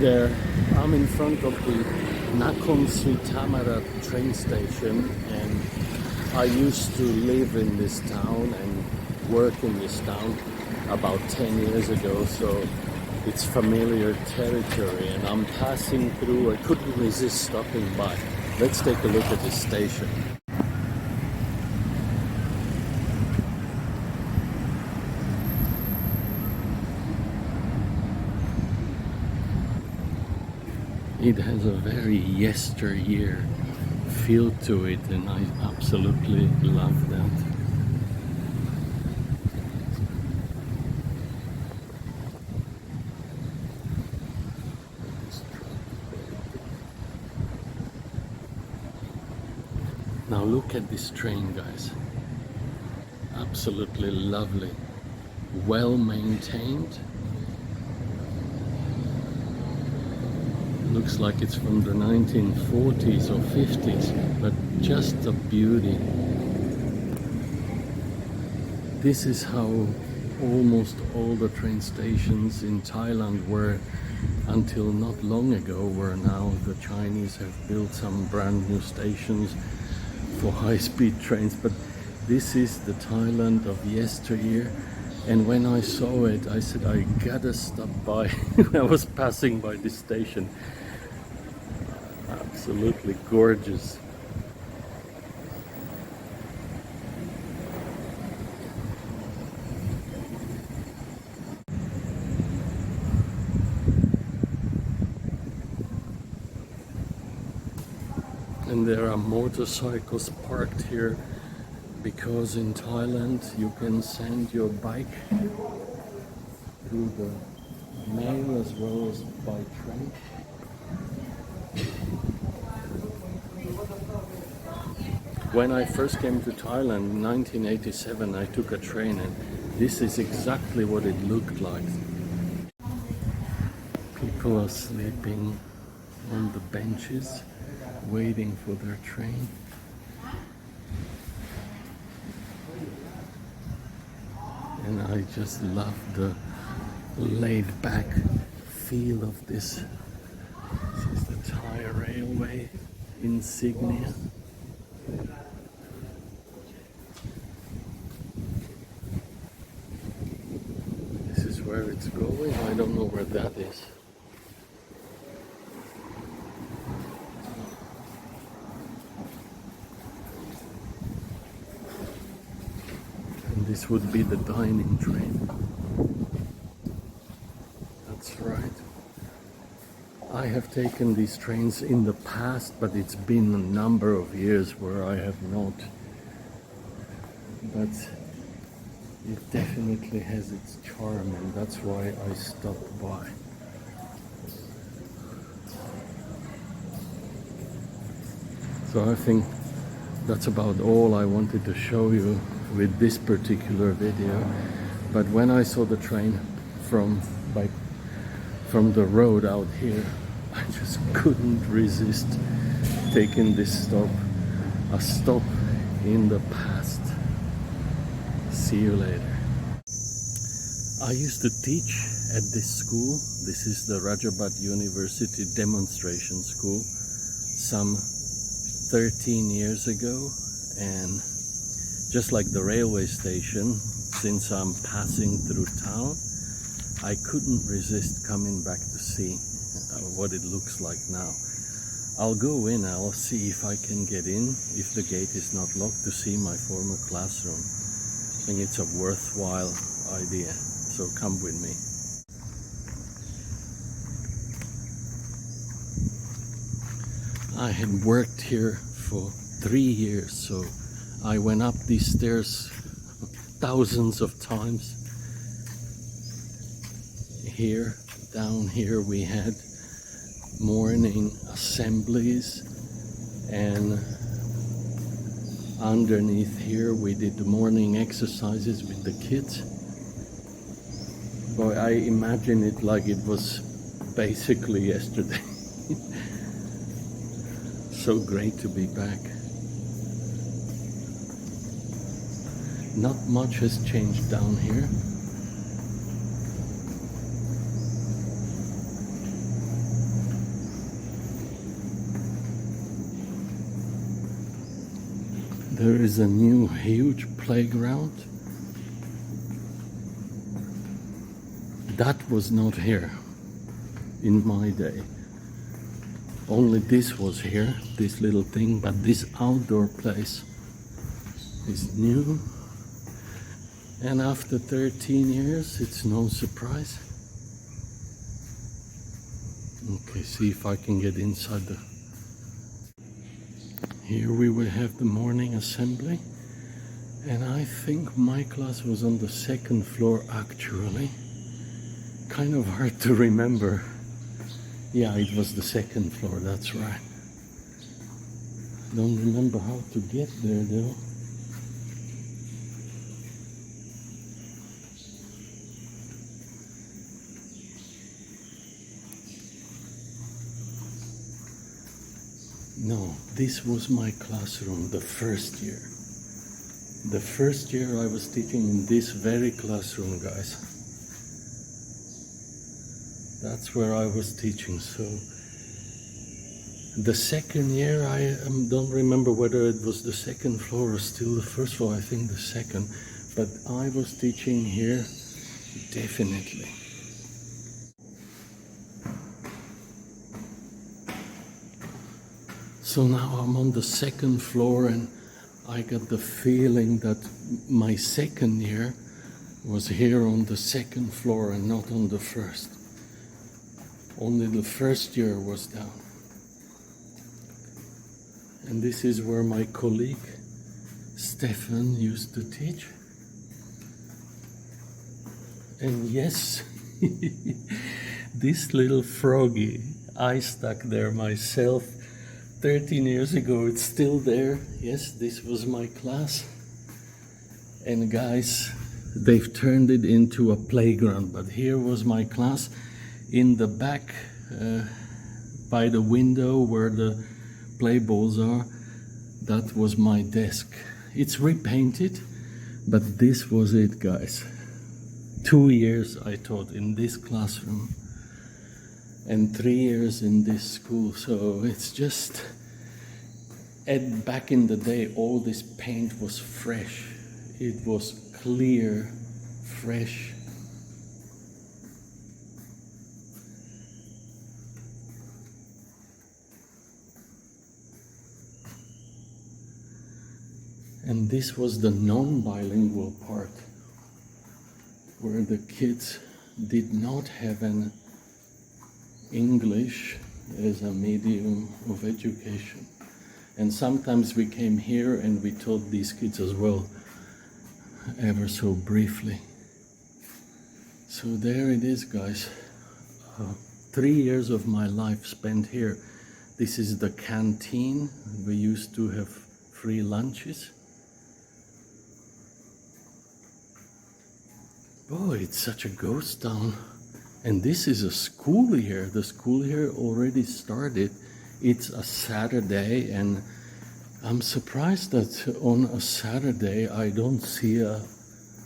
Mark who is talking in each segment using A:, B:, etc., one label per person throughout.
A: there, I'm in front of the Nakhon Sri Thammarat train station, and I used to live in this town and work in this town about 10 years ago, so it's familiar territory, and I'm passing through. I couldn't resist stopping by. Let's take a look at this station. It has a very yesteryear feel to it, and I absolutely love that. Now look at this train, guys. Absolutely lovely. Well maintained. Looks like it's from the 1940s or 50s, but just a beauty. This is how almost all the train stations in Thailand were until not long ago, where now the Chinese have built some brand new stations for high-speed trains. But this is the Thailand of yesteryear. And when I saw it, I said, I gotta stop by. I was passing by this station. Absolutely gorgeous. And there are motorcycles parked here, because in Thailand you can send your bike through the mail as well as by train. When I first came to Thailand in 1987, I took a train, and this is exactly what it looked like. People are sleeping on the benches, waiting for their train. And I just love the laid-back feel of this. This is the Thai Railway insignia. This is where it's going. I don't know where that is. This would be the dining train. That's right. I have taken these trains in the past, but it's been a number of years where I have not. But it definitely has its charm, and that's why I stopped by. So I think that's about all I wanted to show you with this particular video. But when I saw the train from the road out here, I just couldn't resist taking this stop, a stop in the past. See you later. I used to teach at this school. This is the Rajabat University Demonstration School some 13 years ago, and just like the railway station, since I'm passing through town, I couldn't resist coming back to see what it looks like now. I'll go in, I'll see if I can get in, if the gate is not locked, to see my former classroom. I think it's a worthwhile idea, so come with me. I had worked here for 3 years, so I went up these stairs thousands of times. Here, down here, we had morning assemblies, and underneath here we did the morning exercises with the kids. Boy, I imagine it like it was basically yesterday. So great to be back. Not much has changed down here. There is a new huge playground. That was not here in my day. Only this was here, this little thing, but this outdoor place is new. And after 13 years, it's no surprise. Okay, see if I can get inside the... Here we will have the morning assembly. And I think my class was on the second floor actually. Kind of hard to remember. Yeah, it was the second floor, that's right. Don't remember how to get there though. No, this was my classroom the first year. The first year I was teaching in this very classroom, guys. That's where I was teaching. So the second year, I don't remember whether it was the second floor or still the first floor. I think the second, but I was teaching here definitely. So now I'm on the second floor, and I got the feeling that my second year was here on the second floor and not on the first. Only the first year was down. And this is where my colleague Stefan used to teach. And yes, this little froggy I stuck there myself 13 years ago. It's still there. Yes, this was my class. And guys, they've turned it into a playground, but here was my class. In the back, by the window where the play balls are, that was my desk. It's repainted, but this was it, guys. 2 years I taught in this classroom and 3 years in this school. So it's just, and back in the day, all this paint was fresh. It was clear, fresh. And this was the non-bilingual part, where the kids did not have an English as a medium of education. And sometimes we came here and we taught these kids as well, ever so briefly. So there it is, guys. 3 years of my life spent here. This is the canteen. We used to have free lunches. Oh, it's such a ghost town. And this is a school here. The school here already started. It's a Saturday, and I'm surprised that on a Saturday I don't see a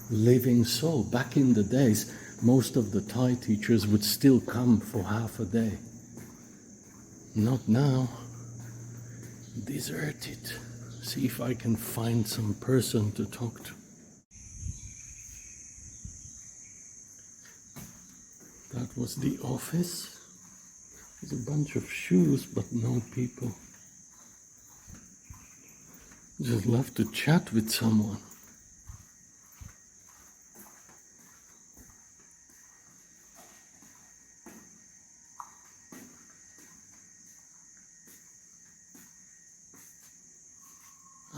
A: living soul. Back in the days, most of the Thai teachers would still come for half a day. Not now. Deserted. See if I can find some person to talk to. That was the office. There's a bunch of shoes, but no people. Just love to chat with someone.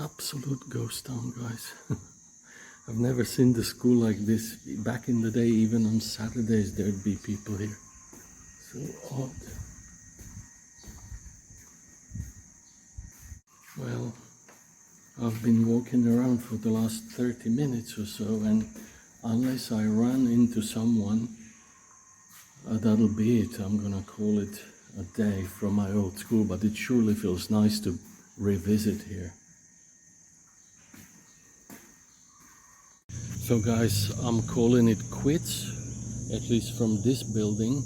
A: Absolute ghost town, guys. I've never seen the school like this. Back in the day, even on Saturdays, there'd be people here. So odd. Well, I've been walking around for the last 30 minutes or so, and unless I run into someone, that'll be it. I'm gonna call it a day from my old school, but it surely feels nice to revisit here. So guys, I'm calling it quits, at least from this building.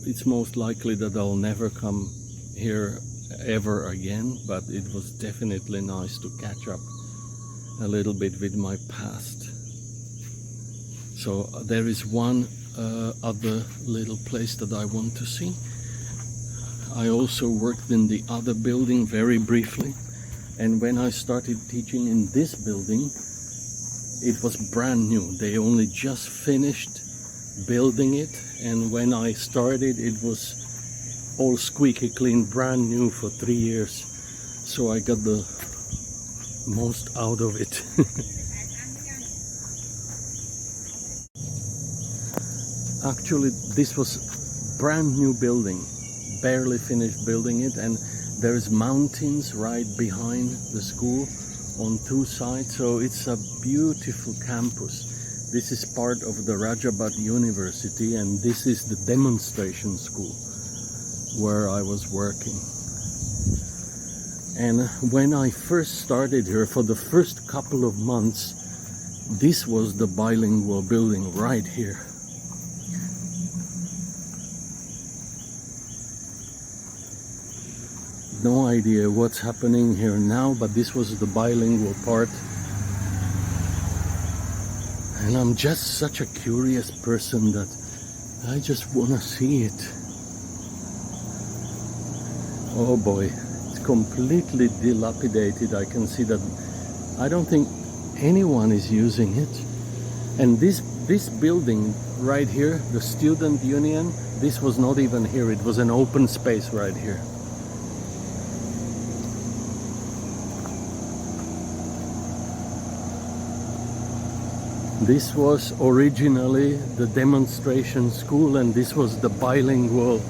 A: It's most likely that I'll never come here ever again, but it was definitely nice to catch up a little bit with my past. So there is one other little place that I want to see. I also worked in the other building very briefly, and when I started teaching in this building, it was brand new. They only just finished building it, and when I started it was all squeaky clean, brand new for 3 years. So I got the most out of it. Actually, this was brand new building, barely finished building it, and there's mountains right behind the school on 2 sides, so it's a beautiful campus. This is part of the Rajabat University, and this is the demonstration school where I was working. And when I first started here, for the first couple of months, this was the bilingual building right here. No idea what's happening here now, but this was the bilingual part. And I'm just such a curious person that I just want to see it. Oh boy, it's completely dilapidated. I can see that. I don't think anyone is using it. And this building right here, the student union, this was not even here. It was an open space right here. This was originally the demonstration school, and this was the bilingual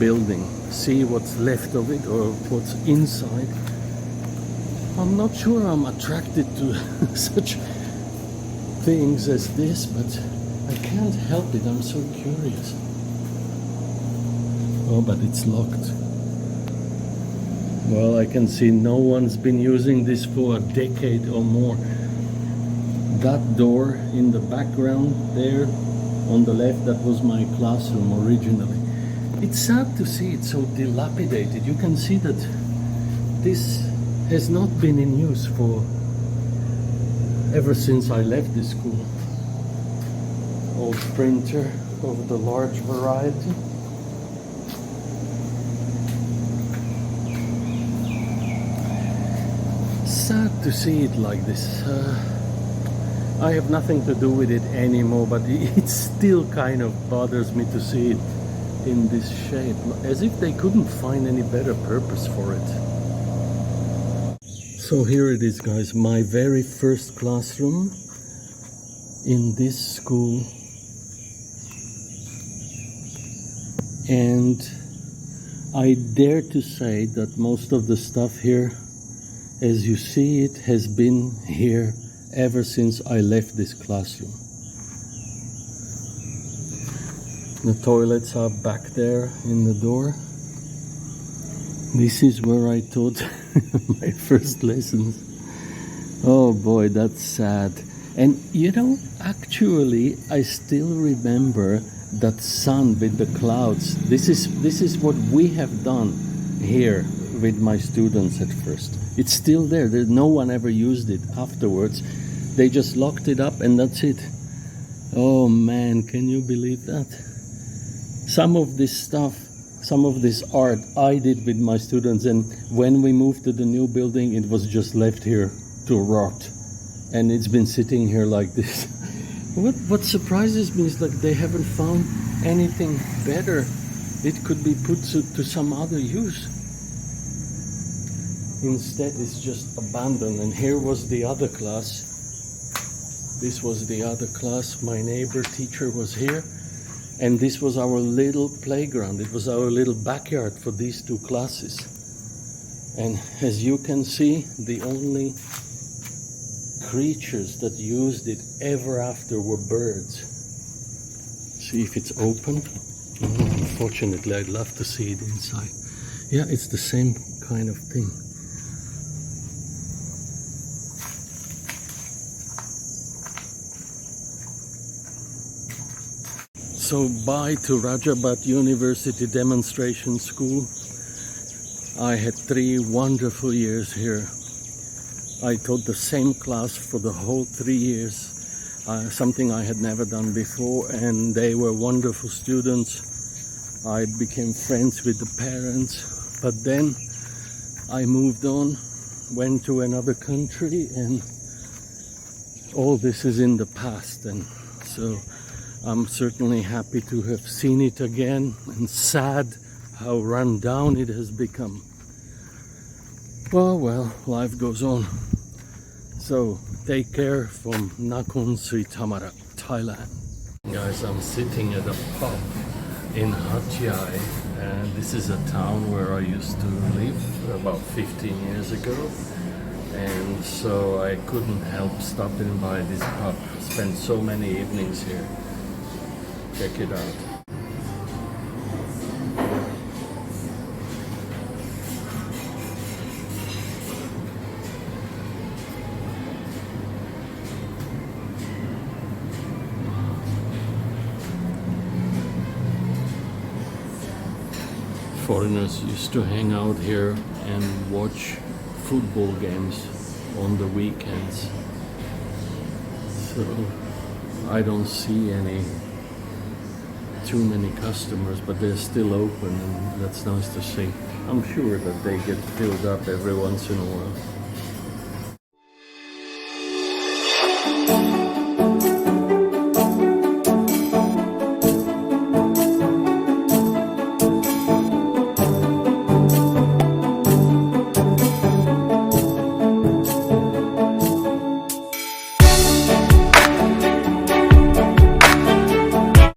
A: building. See what's left of it, or what's inside. I'm not sure I'm attracted to such things as this, but I can't help it. I'm so curious. Oh, but it's locked. Well, I can see no one's been using this for a decade or more. That door in the background there on the left, that was my classroom originally. It's sad to see it so dilapidated. You can see that this has not been in use for ever since I left this school. Old printer of the large variety. Sad to see it like this. I have nothing to do with it anymore, but it still kind of bothers me to see it in this shape, as if they couldn't find any better purpose for it. So here it is, guys, my very first classroom in this school. And I dare to say that most of the stuff here, as you see it, has been here ever since I left this classroom. The toilets are back there in the door. This is where I taught my first lessons. Oh boy, that's sad. And you know, actually, I still remember that sun with the clouds. This is what we have done here with my students at first. It's still there. No one ever used it afterwards. They just locked it up and that's it. Oh man, can you believe that? Some of this stuff, some of this art I did with my students, and when we moved to the new building, it was just left here to rot. And it's been sitting here like this. What surprises me is like they haven't found anything better. It could be put to some other use. Instead, it's just abandoned. And here was the other class. This was the other class. My neighbor teacher was here. And this was our little playground. It was our little backyard for these two classes. And as you can see, the only creatures that used it ever after were birds. See if it's open. Unfortunately, I'd love to see it inside. Yeah, it's the same kind of thing. So bye to Rajabat University Demonstration School. I had 3 wonderful years here. I taught the same class for the whole 3 years, something I had never done before, and they were wonderful students. I became friends with the parents, but then I moved on, went to another country, and all this is in the past. And so I'm certainly happy to have seen it again, and sad how run down it has become. Well, life goes on. So take care from Nakhon Sri Thammarat, Thailand. Guys, I'm sitting at a pub in Hat Yai, and this is a town where I used to live about 15 years ago. And so I couldn't help stopping by this pub. Spent so many evenings here. Check it out. Foreigners used to hang out here and watch football games on the weekends. So I don't see too many customers, but they're still open, and that's nice to see. I'm sure that they get filled up every once in a while.